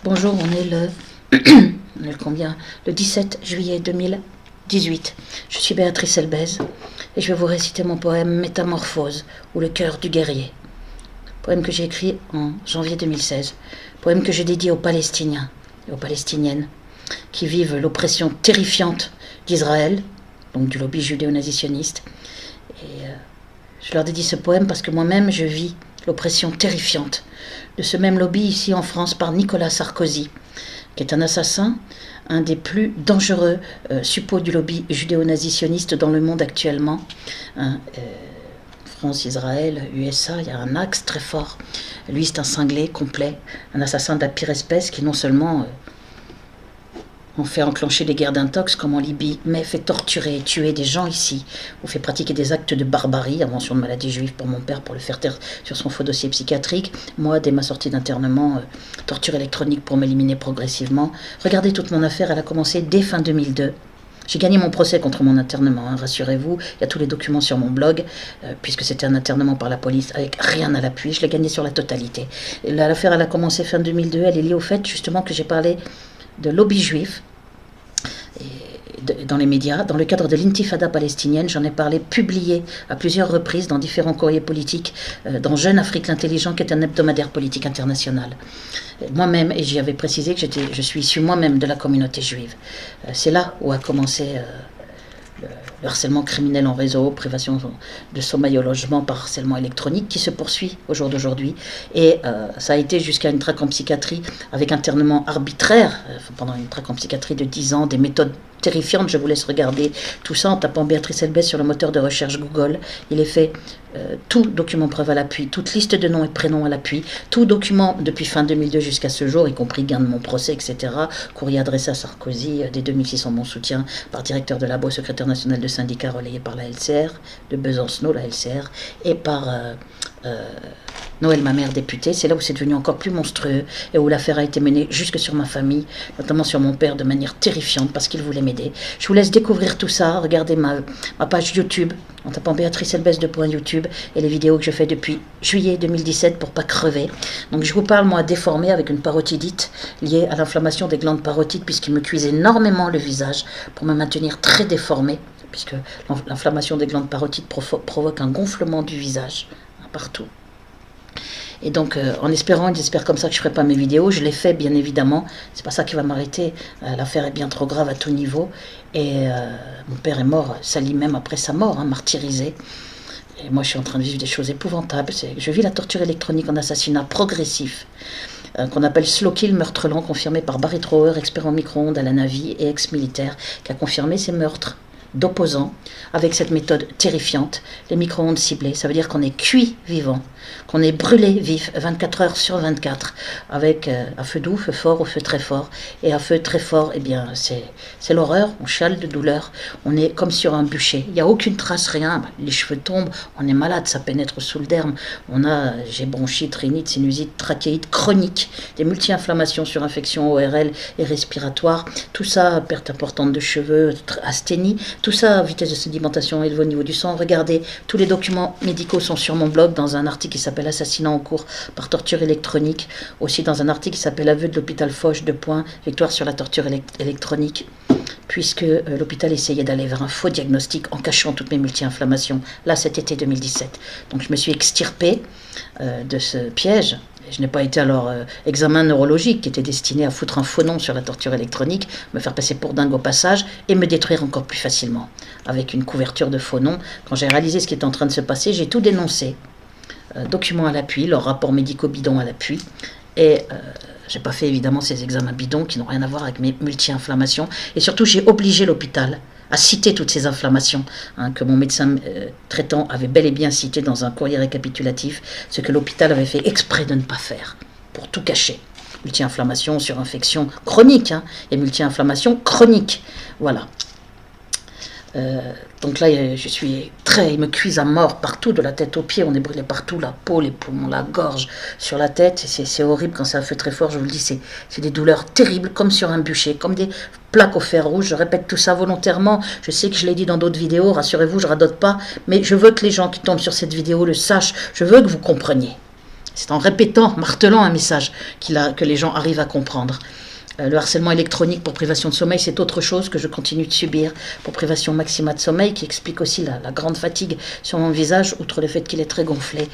Bonjour, on est on est le combien? Le 17 juillet 2018. Je suis Béatrice Elbez et je vais vous réciter mon poème Métamorphose ou le cœur du guerrier. Poème que j'ai écrit en janvier 2016. Poème que je dédie aux Palestiniens et aux Palestiniennes qui vivent l'oppression terrifiante d'Israël, donc du lobby judéo-nazitionniste. Et je leur dédie ce poème parce que moi-même je vis l'oppression terrifiante de ce même lobby ici en France par Nicolas Sarkozy, qui est un assassin, un des plus dangereux suppôts du lobby judéo-nazitionniste dans le monde actuellement. France, Israël, USA, il y a un axe très fort. Lui, c'est un cinglé complet, un assassin de la pire espèce qui non seulement on fait enclencher des guerres d'intox comme en Libye, mais fait torturer et tuer des gens ici, ou fait pratiquer des actes de barbarie, invention de maladie juive pour mon père pour le faire taire sur son faux dossier psychiatrique. Moi, dès ma sortie d'internement, torture électronique pour m'éliminer progressivement. Regardez toute mon affaire, elle a commencé dès fin 2002. J'ai gagné mon procès contre mon internement, hein, rassurez-vous, il y a tous les documents sur mon blog, puisque c'était un internement par la police avec rien à l'appui, je l'ai gagné sur la totalité. L'affaire, elle a commencé fin 2002, elle est liée au fait justement que j'ai parlé de lobby juif dans les médias. Dans le cadre de l'intifada palestinienne, j'en ai parlé, publié à plusieurs reprises dans différents courriers politiques, dans Jeune Afrique l'intelligent, qui est un hebdomadaire politique international. Moi-même, et j'y avais précisé que je suis issu moi-même de la communauté juive. C'est là où a commencé le harcèlement criminel en réseau, privation de sommeil au logement par harcèlement électronique qui se poursuit au jour d'aujourd'hui. Et ça a été jusqu'à une traque en psychiatrie avec internement arbitraire, pendant une traque en psychiatrie de 10 ans, des méthodes terrifiantes. Je vous laisse regarder tout ça en tapant Béatrice Elbez sur le moteur de recherche Google. Il est fait tout document preuve à l'appui, toute liste de noms et prénoms à l'appui, tout document depuis fin 2002 jusqu'à ce jour, y compris gain de mon procès, etc. Courrier adressé à Sarkozy, des 2600 mon soutien par directeur de labo, secrétaire national de syndicat relayé par la LCR, de Besancenot, la LCR, et par Noël, ma mère députée. C'est là où c'est devenu encore plus monstrueux et où l'affaire a été menée jusque sur ma famille, notamment sur mon père, de manière terrifiante parce qu'il voulait m'aider. Je vous laisse découvrir tout ça. Regardez ma page YouTube en tapant Béatrice Elbez .YouTube et les vidéos que je fais depuis juillet 2017 pour pas crever. Donc je vous parle, moi, déformé avec une parotidite liée à l'inflammation des glandes parotides puisqu'il me cuise énormément le visage pour me maintenir très déformé, puisque l'inflammation des glandes parotides provoque un gonflement du visage partout. Et donc, en espérant, et j'espère comme ça que je ne ferai pas mes vidéos, je l'ai fait bien évidemment, c'est pas ça qui va m'arrêter, l'affaire est bien trop grave à tout niveau, et mon père est mort, sali même après sa mort, hein, martyrisé, et moi je suis en train de vivre des choses épouvantables, je vis la torture électronique en assassinat progressif, qu'on appelle slow kill, meurtre lent, confirmé par Barry Trower, expert en micro-ondes à la Navy et ex-militaire, qui a confirmé ces meurtres d'opposants avec cette méthode terrifiante, les micro-ondes ciblées. Ça veut dire qu'on est cuit vivant, qu'on est brûlé vif 24 heures sur 24 avec à feu doux, feu fort ou feu très fort. Et à feu très fort, eh bien c'est l'horreur, on chiale de douleur, on est comme sur un bûcher, il n'y a aucune trace, rien, les cheveux tombent, on est malade, ça pénètre sous le derme, j'ai bronchite, rhinite, sinusite, trachéite chronique, des multi-inflammations sur infection ORL et respiratoire, tout ça, perte importante de cheveux, asthénie, tout ça, vitesse de sédimentation élevée au niveau du sang. Regardez, tous les documents médicaux sont sur mon blog dans un article qui s'appelle Assassinat en cours par torture électronique. Aussi dans un article qui s'appelle Aveu de l'hôpital Foch, victoire sur la torture électronique. Puisque l'hôpital essayait d'aller vers un faux diagnostic en cachant toutes mes multi-inflammations. Là, cet été 2017. Donc je me suis extirpée de ce piège. Je n'ai pas été à leur examen neurologique qui était destiné à foutre un faux nom sur la torture électronique, me faire passer pour dingue au passage et me détruire encore plus facilement. Avec une couverture de faux noms, quand j'ai réalisé ce qui était en train de se passer, j'ai tout dénoncé. Documents à l'appui, leurs rapports médicaux bidons à l'appui. Et j'ai pas fait évidemment ces examens bidons qui n'ont rien à voir avec mes multi-inflammations. Et surtout, j'ai obligé l'hôpital à citer toutes ces inflammations, hein, que mon médecin traitant avait bel et bien cité dans un courrier récapitulatif, ce que l'hôpital avait fait exprès de ne pas faire, pour tout cacher. Multi-inflammation, surinfection chronique, hein, et multi-inflammation chronique. Voilà. Donc là, il me cuise à mort partout, de la tête aux pieds, on est brûlé partout, la peau, les poumons, la gorge, sur la tête, c'est horrible quand c'est un feu très fort, je vous le dis, c'est des douleurs terribles, comme sur un bûcher, comme des plaques au fer rouge, je répète tout ça volontairement, je sais que je l'ai dit dans d'autres vidéos, rassurez-vous, je radote pas, mais je veux que les gens qui tombent sur cette vidéo le sachent, je veux que vous compreniez. C'est en répétant, martelant un message que les gens arrivent à comprendre. Le harcèlement électronique pour privation de sommeil, c'est autre chose que je continue de subir pour privation maximale de sommeil, qui explique aussi la grande fatigue sur mon visage, outre le fait qu'il est très gonflé.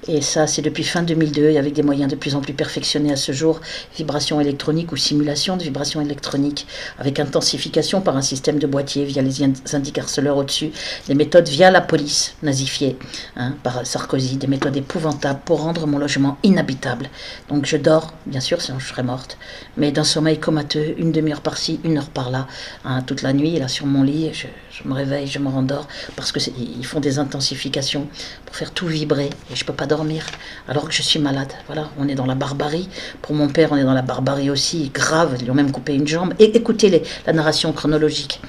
Et ça, c'est depuis fin 2002, et avec des moyens de plus en plus perfectionnés à ce jour, vibration électronique ou simulation de vibration électronique, avec intensification par un système de boîtier via les indicarceleurs au-dessus, des méthodes via la police nazifiée par Sarkozy, des méthodes épouvantables pour rendre mon logement inhabitable. Donc je dors, bien sûr, sinon je serais morte, mais d'un sommeil comateux, une demi-heure par-ci, une heure par-là, toute la nuit, là sur mon lit, je me réveille, je me rendors, parce qu'ils font des intensifications pour faire tout vibrer, et je ne peux pas dormir, alors que je suis malade. Voilà, on est dans la barbarie. Pour mon père, on est dans la barbarie aussi, grave, ils lui ont même coupé une jambe. Et écoutez la narration chronologique,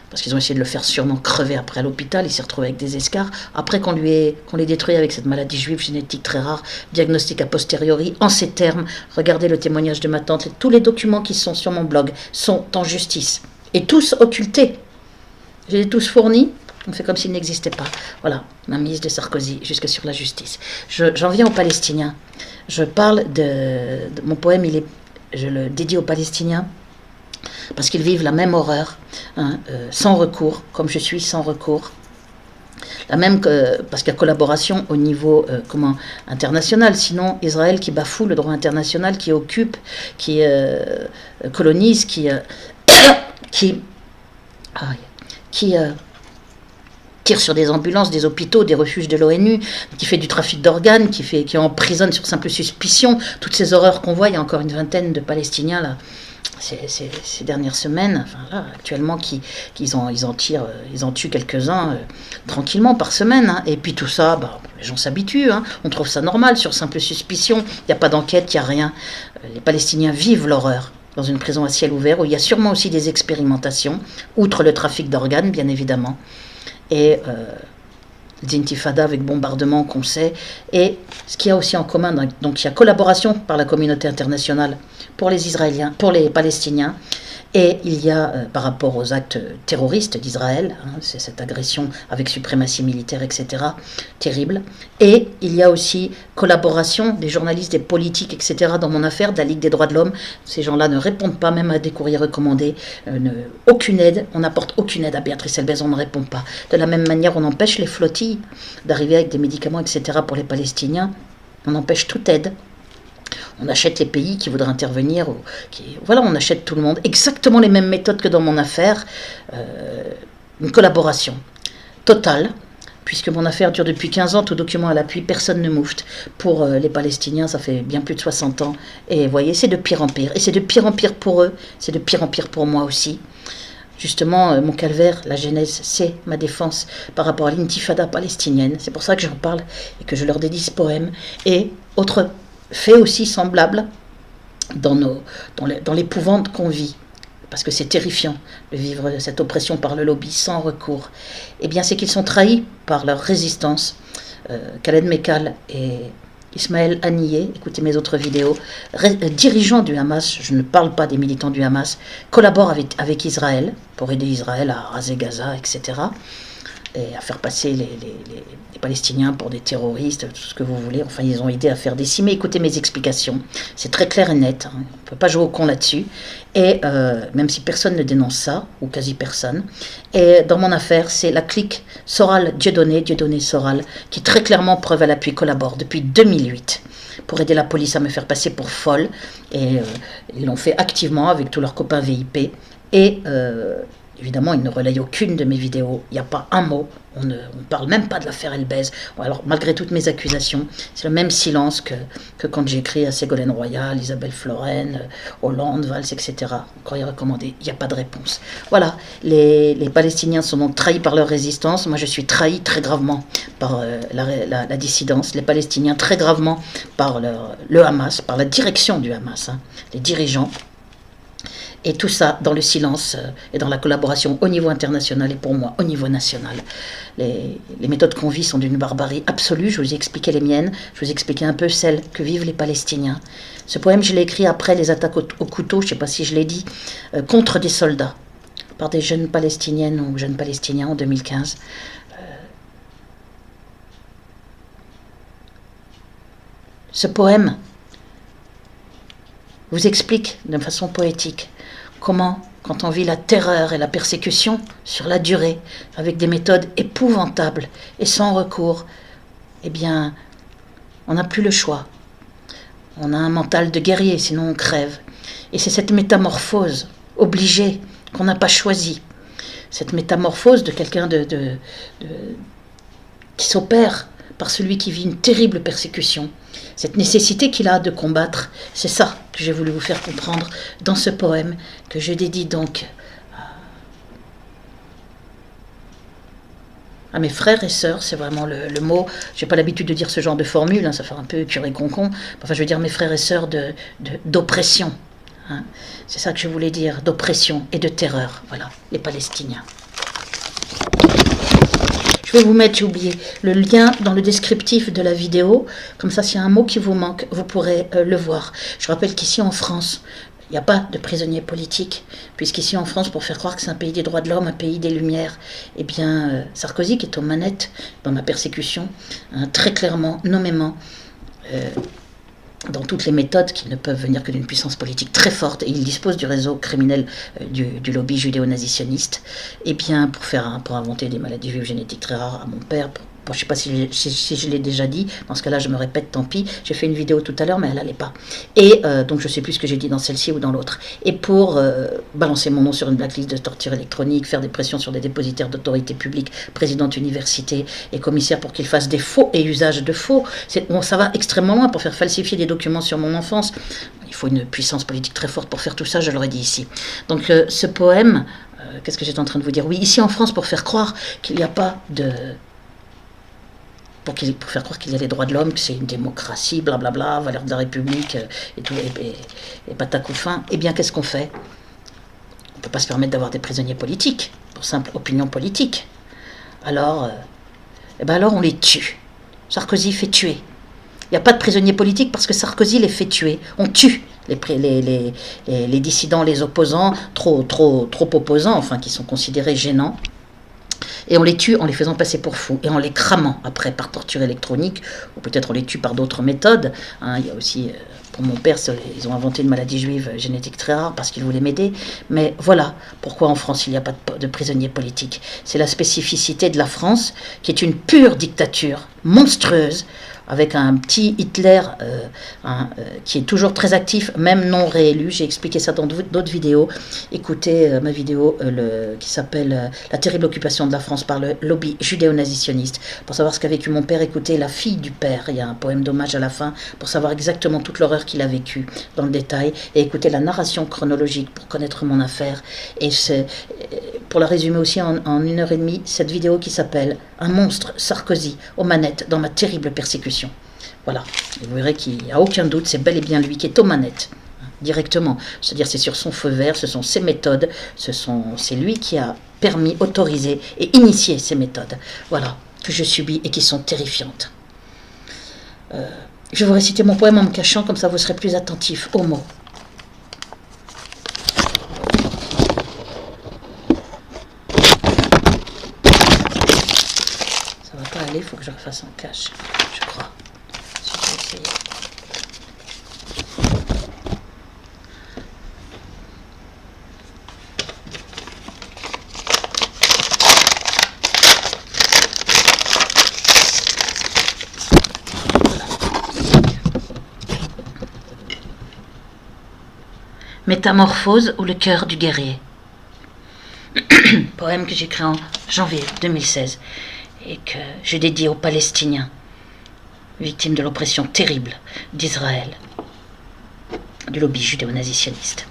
parce qu'ils ont essayé de le faire sûrement crever après à l'hôpital, il s'est retrouvé avec des escarres, après qu'on l'ait détruit avec cette maladie juive génétique très rare, diagnostic a posteriori, en ces termes, regardez le témoignage de ma tante, et tous les documents qui sont sur mon blog sont en justice, et tous occultés. Je les ai tous fournis, on fait comme s'ils n'existaient pas. Voilà, ma mise de Sarkozy jusque sur la justice. J'en viens aux Palestiniens. Je parle de mon poème, je le dédie aux Palestiniens, parce qu'ils vivent la même horreur, sans recours, comme je suis sans recours. Parce qu'il y a collaboration au niveau international. Sinon, Israël qui bafoue le droit international, qui occupe, qui colonise, qui tire sur des ambulances, des hôpitaux, des refuges de l'ONU, qui fait du trafic d'organes, qui emprisonne sur simple suspicion. Toutes ces horreurs qu'on voit, il y a encore une vingtaine de Palestiniens là, ces dernières semaines, enfin là, actuellement, ils en tuent quelques-uns tranquillement par semaine. Et puis tout ça, les gens s'habituent, on trouve ça normal, sur simple suspicion, il n'y a pas d'enquête, il n'y a rien. Les Palestiniens vivent l'horreur dans une prison à ciel ouvert, où il y a sûrement aussi des expérimentations, outre le trafic d'organes, bien évidemment. Et des intifadas avec bombardement qu'on sait, et ce qu'il y a aussi en commun, donc il y a collaboration par la communauté internationale pour les Israéliens, pour les Palestiniens, et il y a par rapport aux actes terroristes d'Israël, c'est cette agression avec suprématie militaire, etc., terrible, et il y a aussi collaboration des journalistes, des politiques, etc., dans mon affaire, de la Ligue des droits de l'homme. Ces gens-là ne répondent pas, même à des courriers recommandés, aucune aide, on n'apporte aucune aide à Béatrice Elbez, on ne répond pas. De la même manière, on empêche les flottilles d'arriver avec des médicaments, etc., pour les Palestiniens, on empêche toute aide. On achète les pays qui voudraient intervenir, voilà, on achète tout le monde, exactement les mêmes méthodes que dans mon affaire, une collaboration totale, puisque mon affaire dure depuis 15 ans, tout document à l'appui, personne ne moufte. Pour les Palestiniens, ça fait bien plus de 60 ans, et vous voyez, c'est de pire en pire, et c'est de pire en pire pour eux, c'est de pire en pire pour moi aussi. Justement, mon calvaire, la genèse, c'est ma défense par rapport à l'intifada palestinienne, c'est pour ça que j'en parle, et que je leur dédie ce poème, et autre fait aussi semblable dans l'épouvante qu'on vit, parce que c'est terrifiant de vivre cette oppression par le lobby sans recours, eh bien c'est qu'ils sont trahis par leur résistance. Khaled Mekal et Ismaël Haniyeh, écoutez mes autres vidéos, dirigeants du Hamas, je ne parle pas des militants du Hamas, collaborent avec Israël pour aider Israël à raser Gaza, etc., et à faire passer les Palestiniens pour des terroristes, tout ce que vous voulez. Enfin, ils ont aidé à faire décimer. Écoutez mes explications, c'est très clair et net, on ne peut pas jouer au con là-dessus, et même si personne ne dénonce ça, ou quasi personne. Et dans mon affaire, c'est la clique Soral-Dieudonné, Dieudonné-Soral, qui très clairement, preuve à l'appui, collabore depuis 2008 pour aider la police à me faire passer pour folle, et ils l'ont fait activement avec tous leurs copains VIP, et évidemment, ils ne relayent aucune de mes vidéos. Il n'y a pas un mot. On ne parle même pas de l'affaire Elbez. Alors, malgré toutes mes accusations, c'est le même silence que quand j'écris à Ségolène Royal, Isabelle Floren, Hollande, Valls, etc. Courrier recommandé, il n'y a pas de réponse. Voilà, les Palestiniens sont donc trahis par leur résistance. Moi, je suis trahi très gravement par la dissidence. Les Palestiniens très gravement par le Hamas, par la direction du Hamas, les dirigeants. Et tout ça dans le silence et dans la collaboration au niveau international et pour moi au niveau national. Les méthodes qu'on vit sont d'une barbarie absolue. Je vous ai expliqué les miennes, je vous ai expliqué un peu celles que vivent les Palestiniens. Ce poème, je l'ai écrit après les attaques au couteau, je ne sais pas si je l'ai dit, contre des soldats, par des jeunes Palestiniennes ou jeunes Palestiniens en 2015. Ce poème vous explique de façon poétique comment, quand on vit la terreur et la persécution sur la durée, avec des méthodes épouvantables et sans recours, eh bien, on n'a plus le choix. On a un mental de guerrier, sinon on crève. Et c'est cette métamorphose obligée qu'on n'a pas choisie. Cette métamorphose de quelqu'un qui s'opère par celui qui vit une terrible persécution. Cette nécessité qu'il a de combattre, c'est ça que j'ai voulu vous faire comprendre dans ce poème que je dédie donc à mes frères et sœurs, c'est vraiment le mot. J'ai pas l'habitude de dire ce genre de formule, hein, ça fait un peu curé concon. Enfin, je veux dire mes frères et sœurs d'oppression. Hein. C'est ça que je voulais dire, d'oppression et de terreur. Voilà, les Palestiniens. Je vais vous mettre, j'ai oublié, le lien dans le descriptif de la vidéo. Comme ça, s'il y a un mot qui vous manque, vous pourrez le voir. Je rappelle qu'ici en France, il n'y a pas de prisonniers politiques, puisqu'ici en France, pour faire croire que c'est un pays des droits de l'homme, un pays des Lumières, eh bien, Sarkozy, qui est aux manettes dans ma persécution, hein, très clairement, nommément, dans toutes les méthodes qui ne peuvent venir que d'une puissance politique très forte, et il dispose du réseau criminel du lobby judéo-nazitionniste, eh bien, pour inventer des maladies juives génétiques très rares à mon père, je ne sais pas si je l'ai déjà dit, dans ce cas-là je me répète, tant pis, j'ai fait une vidéo tout à l'heure mais elle n'allait pas. Et donc je ne sais plus ce que j'ai dit dans celle-ci ou dans l'autre. Et pour balancer mon nom sur une blacklist de torture électronique, faire des pressions sur des dépositaires d'autorité publique, président d'université et commissaire pour qu'ils fassent des faux et usage de faux, bon, ça va extrêmement loin pour faire falsifier des documents sur mon enfance. Il faut une puissance politique très forte pour faire tout ça, je l'aurais dit ici. Donc ce poème, qu'est-ce que j'étais en train de vous dire? Oui, ici en France, pour faire croire qu'il n'y a pas de... Pour faire croire qu'il y a les droits de l'homme, que c'est une démocratie, blablabla, valeur de la République, et tout, et patacouffin, eh bien, qu'est-ce qu'on fait? On ne peut pas se permettre d'avoir des prisonniers politiques, pour simple opinion politique. Alors, alors on les tue. Sarkozy fait tuer. Il n'y a pas de prisonniers politiques parce que Sarkozy les fait tuer. On tue les dissidents, les opposants, trop opposants, enfin, qui sont considérés gênants. Et on les tue en les faisant passer pour fous et en les cramant après par torture électronique, ou peut-être on les tue par d'autres méthodes. Hein, il y a aussi, pour mon père, ils ont inventé une maladie juive génétique très rare parce qu'ils voulaient m'aider. Mais voilà pourquoi en France il n'y a pas de prisonniers politiques. C'est la spécificité de la France qui est une pure dictature monstrueuse, avec un petit Hitler qui est toujours très actif, même non réélu. J'ai expliqué ça dans d'autres vidéos. Écoutez ma vidéo qui s'appelle La terrible occupation de la France par le lobby judéo-nazitionniste. Pour savoir ce qu'a vécu mon père, écoutez La fille du père. Il y a un poème d'hommage à la fin pour savoir exactement toute l'horreur qu'il a vécue dans le détail. Et écoutez la narration chronologique pour connaître mon affaire. Et pour la résumer aussi en 1h30, cette vidéo qui s'appelle Un monstre, Sarkozy, aux manettes dans ma terrible persécution. Voilà, et vous verrez qu'il n'y a aucun doute, c'est bel et bien lui qui est aux manettes, directement. C'est-à-dire c'est sur son feu vert, ce sont ses méthodes, c'est lui qui a permis, autorisé et initié ces méthodes, voilà, que je subis et qui sont terrifiantes. Je vais vous réciter mon poème en me cachant, comme ça vous serez plus attentif aux mots. Ça va pas aller, il faut que je refasse en cache, je crois. Si je vais essayer. Métamorphose ou le cœur du guerrier. Poème que j'ai écrit en janvier 2016 et que je dédie aux Palestiniens, victimes de l'oppression terrible d'Israël, du lobby judéo-nazitionniste.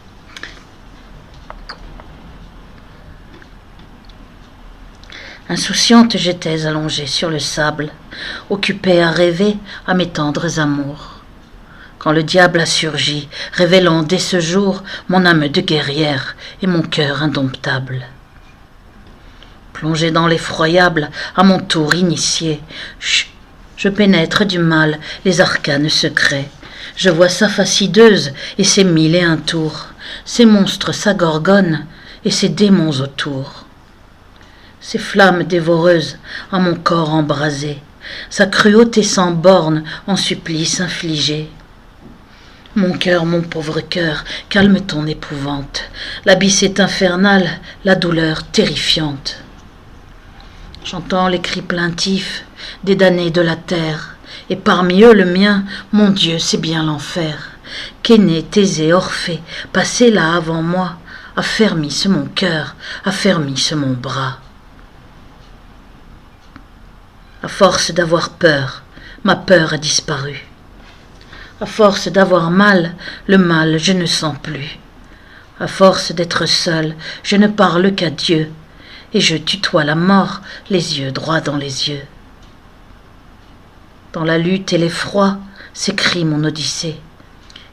Insouciante, j'étais allongée sur le sable, occupée à rêver à mes tendres amours. Quand le diable a surgi, révélant dès ce jour mon âme de guerrière et mon cœur indomptable. Plongé dans l'effroyable, à mon tour initié, je pénètre du mal les arcanes secrets. Je vois sa face hideuse et ses 1001 tours, ses monstres, sa gorgone et ses démons autour. Ces flammes dévoreuses à mon corps embrasé, sa cruauté sans borne en supplice infligé. Mon cœur, mon pauvre cœur, calme ton épouvante. L'abysse est infernal, la douleur terrifiante. J'entends les cris plaintifs des damnés de la terre, et parmi eux le mien, mon Dieu, c'est bien l'enfer. Qu'Énée, Thésée, Orphée, passés là avant moi, affermissent mon cœur, affermissent mon bras. À force d'avoir peur, ma peur a disparu. À force d'avoir mal, le mal je ne sens plus. À force d'être seul, je ne parle qu'à Dieu, et je tutoie la mort, les yeux droits dans les yeux. Dans la lutte et l'effroi, s'écrie mon Odyssée.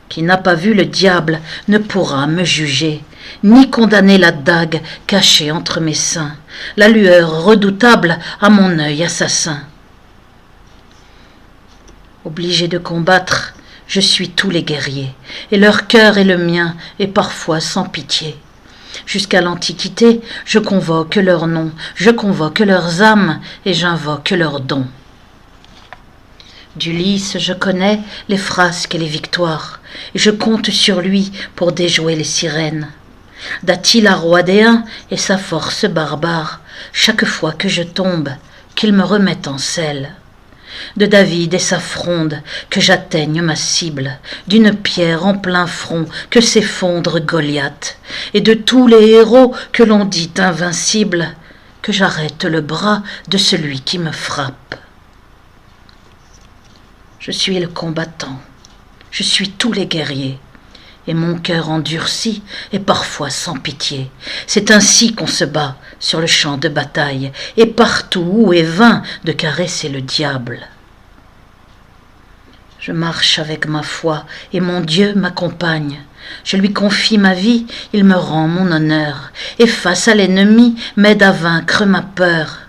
Qui n'a pas vu le diable ne pourra me juger, ni condamner la dague cachée entre mes seins, la lueur redoutable à mon œil assassin. Obligé de combattre, je suis tous les guerriers, et leur cœur est le mien, et parfois sans pitié. Jusqu'à l'Antiquité, je convoque leurs noms, je convoque leurs âmes, et j'invoque leurs dons. D'Ulysse, je connais les frasques et les victoires, et je compte sur lui pour déjouer les sirènes. D'Attila, roi des Huns, et sa force barbare, chaque fois que je tombe, qu'il me remette en selle. De David et sa fronde, que j'atteigne ma cible, d'une pierre en plein front, que s'effondre Goliath, et de tous les héros que l'on dit invincibles, que j'arrête le bras de celui qui me frappe. Je suis le combattant, je suis tous les guerriers, et mon cœur endurci est parfois sans pitié. C'est ainsi qu'on se bat sur le champ de bataille, et partout où est vain de caresser le diable. Je marche avec ma foi, et mon Dieu m'accompagne. Je lui confie ma vie, il me rend mon honneur, et face à l'ennemi m'aide à vaincre ma peur.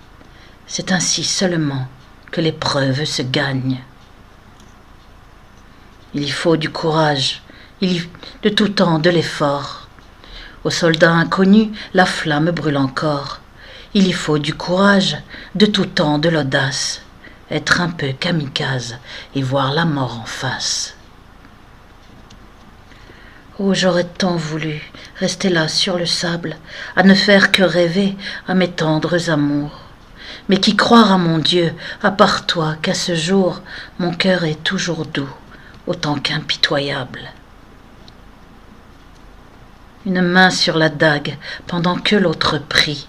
C'est ainsi seulement que l'épreuve se gagne. Il y faut du courage, de tout temps de l'effort. Aux soldats inconnus, la flamme brûle encore. Il y faut du courage, de tout temps de l'audace. Être un peu kamikaze et voir la mort en face. Oh, j'aurais tant voulu rester là sur le sable, à ne faire que rêver à mes tendres amours. Mais qui croire à mon Dieu, à part toi, qu'à ce jour, mon cœur est toujours doux, autant qu'impitoyable. Une main sur la dague, pendant que l'autre prie.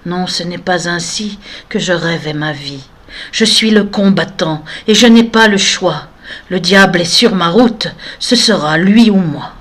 Non, ce n'est pas ainsi que je rêvais ma vie. Je suis le combattant, et je n'ai pas le choix. Le diable est sur ma route, ce sera lui ou moi.